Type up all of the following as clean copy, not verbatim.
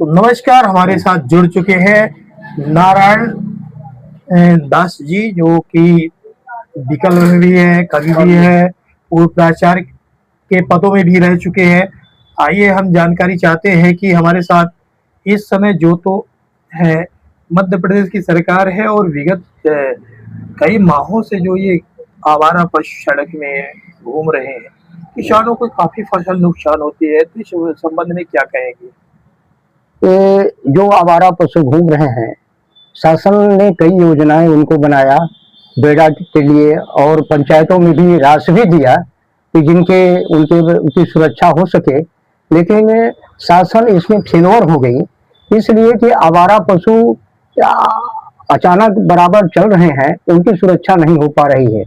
तो नमस्कार, हमारे साथ जुड़ चुके हैं नारायण दास जी, जो कि विकल्प में भी है, कवि भी है, पूर्व प्राचार्य के पदों में भी रह चुके हैं। आइए हम जानकारी चाहते हैं कि हमारे साथ इस समय जो तो है मध्य प्रदेश की सरकार है, और विगत कई माहों से जो ये आवारा पशु सड़क में घूम रहे हैं, किसानों को काफी फसल नुकसान होती है। तो इस संबंध में क्या कहेंगे? ये जो आवारा पशु घूम रहे हैं, शासन ने कई योजनाएं उनको बनाया बेड़ा के लिए, और पंचायतों में भी राशि भी दिया कि जिनके उनके उनकी सुरक्षा हो सके। लेकिन शासन इसमें फेल्योर हो गई, इसलिए कि आवारा पशु अचानक बराबर चल रहे हैं, उनकी सुरक्षा नहीं हो पा रही है।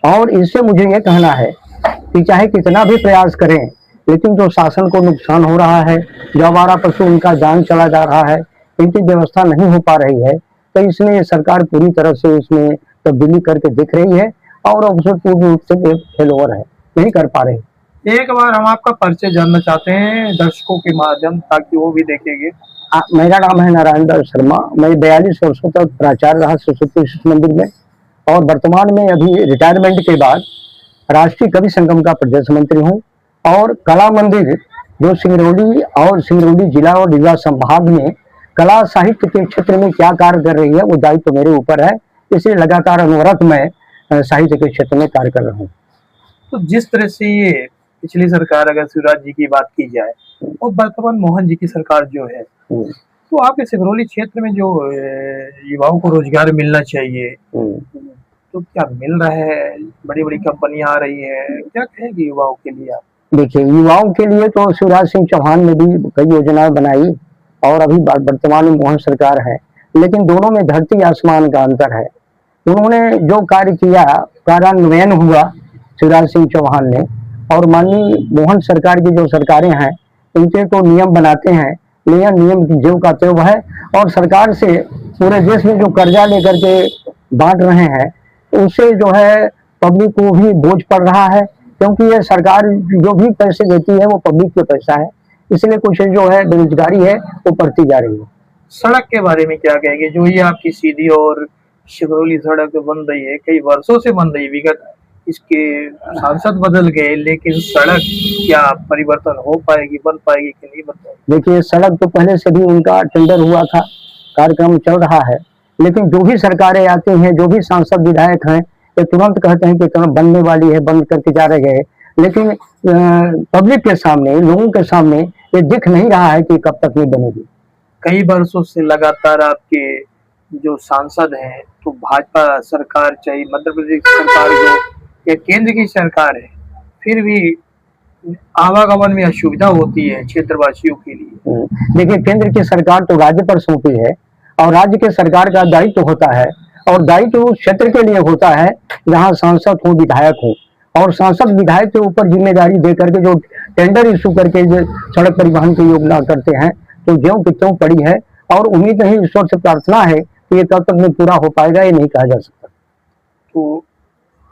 और इससे मुझे ये कहना है कि चाहे कितना भी प्रयास करें, लेकिन जो शासन को नुकसान हो रहा है, जो आवारा पशु उनका जान चला जा रहा है, इनकी व्यवस्था नहीं हो पा रही है, तो इसमें सरकार पूरी तरह से इसमें तब्दीली करके दिख रही है, और अवसर पूर्ण रूप से फेल्योर है, नहीं कर पा रहे। एक बार हम आपका परिचय जानना चाहते हैं दर्शकों के माध्यम, ताकि वो भी देखेंगे। मेरा नाम है नारायण दास शर्मा। मैं 42 वर्षों तक प्राचार्य रहा सरस्वती शिशु मंदिर में, और वर्तमान में अभी रिटायरमेंट के बाद राष्ट्रीय कवि संगम का प्रदेश मंत्री हूँ। और कला मंदिर जो सिंगरौली और सिंगरौली जिला और रीवा संभाग में कला साहित्य के क्षेत्र में क्या कार्य कर रही है, वो दायित्व मेरे ऊपर है। इसलिए लगातार अनवरत मैं साहित्य के क्षेत्र में कार्य कर रहा हूँ। तो जिस तरह से ये पिछली सरकार, अगर शिवराज जी की बात की जाए, और वर्तमान मोहन जी की सरकार जो है, तो आपके सिंगरौली क्षेत्र में जो युवाओं को रोजगार मिलना चाहिए, तो क्या मिल रहा है? बड़ी बड़ी कंपनियां आ रही है, क्या कहेंगे युवाओं के लिए आप? देखिए, युवाओं के लिए तो शिवराज सिंह चौहान ने भी कई योजनाएं बनाई, और अभी वर्तमान में मोहन सरकार है, लेकिन दोनों में धरती आसमान का अंतर है। उन्होंने जो कार्य किया, कार्यान्वयन हुआ शिवराज सिंह चौहान ने, और माननीय मोहन सरकार की जो सरकारें हैं, इनके तो नियम बनाते हैं, लेकिन नियम जो का त्यों है। और सरकार से पूरे देश में जो कर्जा लेकर के बांट रहे हैं, उससे जो है पब्लिक को भी बोझ पड़ रहा है, क्योंकि ये सरकार जो भी पैसे देती है वो पब्लिक के पैसा है, इसलिए कुछ जो है बेरोजगारी है वो बढ़ती जा रही है। सड़क के बारे में क्या कहेंगे? जो ये आपकी सीधी और सिंगरौली सड़क बन रही है, कई वर्षों से बन रही है, विगत इसके सांसद बदल गए, लेकिन सड़क क्या परिवर्तन हो पाएगी, बन पाएगी कि नहीं बन पाएगी? देखिए, सड़क तो पहले से भी उनका टेंडर हुआ था, कार्यक्रम चल रहा है, लेकिन जो भी सरकारें आती हैं, जो भी सांसद विधायक हैं, ये तुरंत कहते हैं कि तुरंत बनने वाली है, बंद करके जा रहे हैं। लेकिन पब्लिक के सामने, लोगों के सामने ये दिख नहीं रहा है कि कब तक नहीं बनेगी। कई वर्षों से लगातार आपके जो सांसद हैं, तो भाजपा सरकार, चाहे मध्य प्रदेश की सरकार हो या केंद्र की सरकार है, फिर भी आवागमन में असुविधा होती है क्षेत्रवासियों के लिए। देखिए, केंद्र की सरकार तो राज्य पर सौंपी है, और राज्य के सरकार का दायित्व होता है, और दायित्व उस क्षेत्र के लिए होता है जहां सांसद हो, विधायक हो। और सांसद विधायक के ऊपर जिम्मेदारी दे करके जो टेंडर इशू करके जो सड़क परिवहन की योजना करते हैं, तो ज्यों की त्यों पड़ी है। और उम्मीद नहीं, ईश्वर से प्रार्थना है कि ये कब तक में पूरा हो पाएगा, ये नहीं कहा जा सकता। तो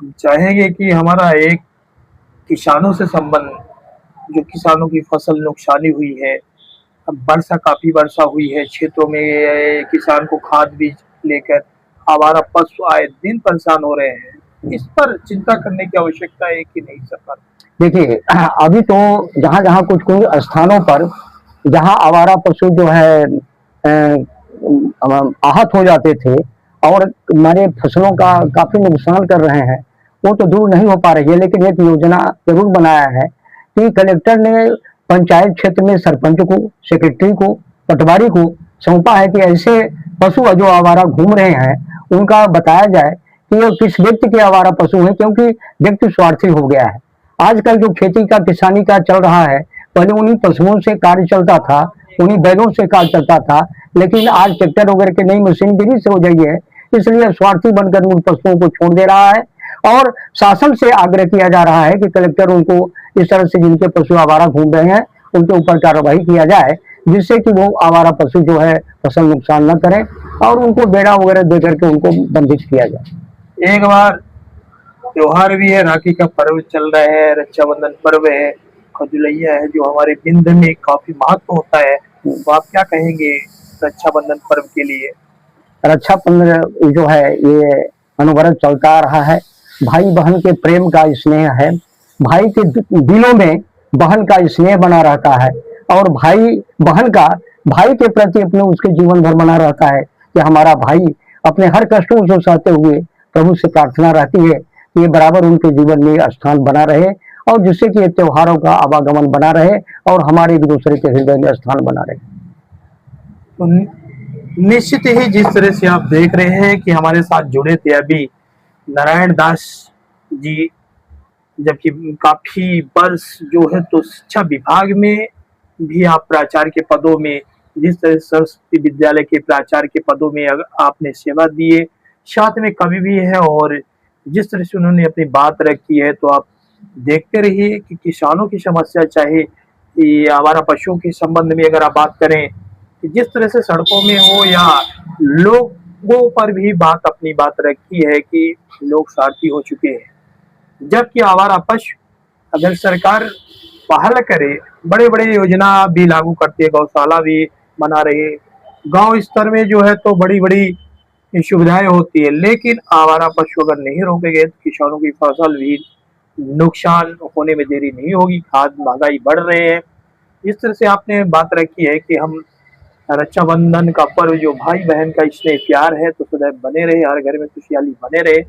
हम चाहेंगे कि हमारा एक किसानों से संबंध, जो किसानों की फसल नुकसानी हुई है, अब काफी वर्षा हुई है क्षेत्रों में, किसान को खाद बीज लेकर आवारा पशु आए दिन परेशान हो रहे हैं, इस पर चिंता करने की आवश्यकता है कि नहीं सरकार? देखिए, अभी तो जहाँ जहाँ कुछ कुछ स्थानों पर जहाँ आवारा पशु जो है आहत हो जाते थे, और हमारे फसलों का काफी नुकसान कर रहे हैं, वो तो दूर नहीं हो पा रही है। लेकिन एक योजना जरूर बनाया है कि कलेक्टर ने पंचायत क्षेत्र में सरपंच को, सेक्रेटरी को, पटवारी को सौंपा है कि ऐसे पशु जो आवारा घूम रहे हैं, उनका बताया जाए कि ये किस व्यक्ति के आवारा पशु हैं, क्योंकि व्यक्ति स्वार्थी हो गया है। आजकल जो खेती का, किसानी का चल रहा है, पहले उन्हीं पशुओं से कार्य चलता था, उन्हीं बैलों से कार्य चलता था, लेकिन आज ट्रैक्टर वगैरह की नई मशीनरी से हो गई है, इसलिए स्वार्थी बनकर उन पशुओं को छोड़ दे रहा है। और शासन से आग्रह किया जा रहा है कि कलेक्टर उनको इस तरह से जिनके पशु आवारा घूम रहे हैं, उनके ऊपर कार्रवाई किया जाए, जिससे कि वो आवारा पशु जो है फसल नुकसान न करें, और उनको बेड़ा वगैरह दे करके उनको बंदिश किया जाए। एक बार त्योहार भी है, राखी का पर्व चल रहा है, रक्षाबंधन पर्व है, खजुलैया है, जो हमारे विंध्य में काफी महत्व होता है। तो आप क्या कहेंगे रक्षाबंधन पर्व के लिए? रक्षाबंधन जो है ये अनवरत चलता रहा है। भाई बहन के प्रेम का स्नेह है। भाई के दिलों में बहन का स्नेह बना रहता है और भाई बहन का भाई के प्रति अपने उसके जीवन भर बना रहता है कि हमारा भाई अपने हर कष्टों को सहते हुए प्रभु से प्रार्थना रहती है कि ये बराबर उनके जीवन में स्थान बना रहे और जिससे कि ये त्योहारों का आवागमन बना रहे और हमारे एक दूसरे के हृदय में स्थान बना रहे। तो निश्चित ही जिस तरह से आप देख रहे हैं कि हमारे साथ जुड़े थे अभी नारायण दास जी, जबकि काफी वर्ष जो है तो शिक्षा विभाग में भी आप प्राचार्य के पदों में, जिस तरह से सरस्वती विद्यालय के प्राचार्य के पदों में आपने सेवा दी है, साथ में कवि भी है और जिस तरह से उन्होंने अपनी बात रखी है, तो आप देखते रहिए कि किसानों की समस्या, चाहे कि आवारा पशुओं के संबंध में अगर आप बात करें कि जिस तरह से सड़कों में हो या लोगों पर भी बात अपनी बात रखी है कि लोग स्वार्थी हो चुके हैं। जबकि आवारा पशु अगर सरकार पहल करे, बड़े बड़े योजना भी लागू करती है, गौशाला भी बना रही है, गांव स्तर में जो है तो बड़ी बड़ी सुविधाएं होती है, लेकिन आवारा पशु अगर नहीं रोके गए तो किसानों की फसल भी नुकसान होने में देरी नहीं होगी। खाद महंगाई बढ़ रहे हैं। इस तरह से आपने बात रखी है कि हम रक्षाबंधन का पर्व जो भाई बहन का स्नेह प्यार है तो सदैव बने रहे, हर घर में खुशहाली बने रहे।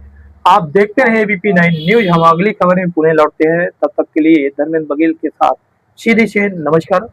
आप देखते रहे एबीपी 9 न्यूज। हम अगली खबर में पुणे लौटते हैं, तब तक के लिए धर्मेंद्र बघेल के साथ सीधी से नमस्कार।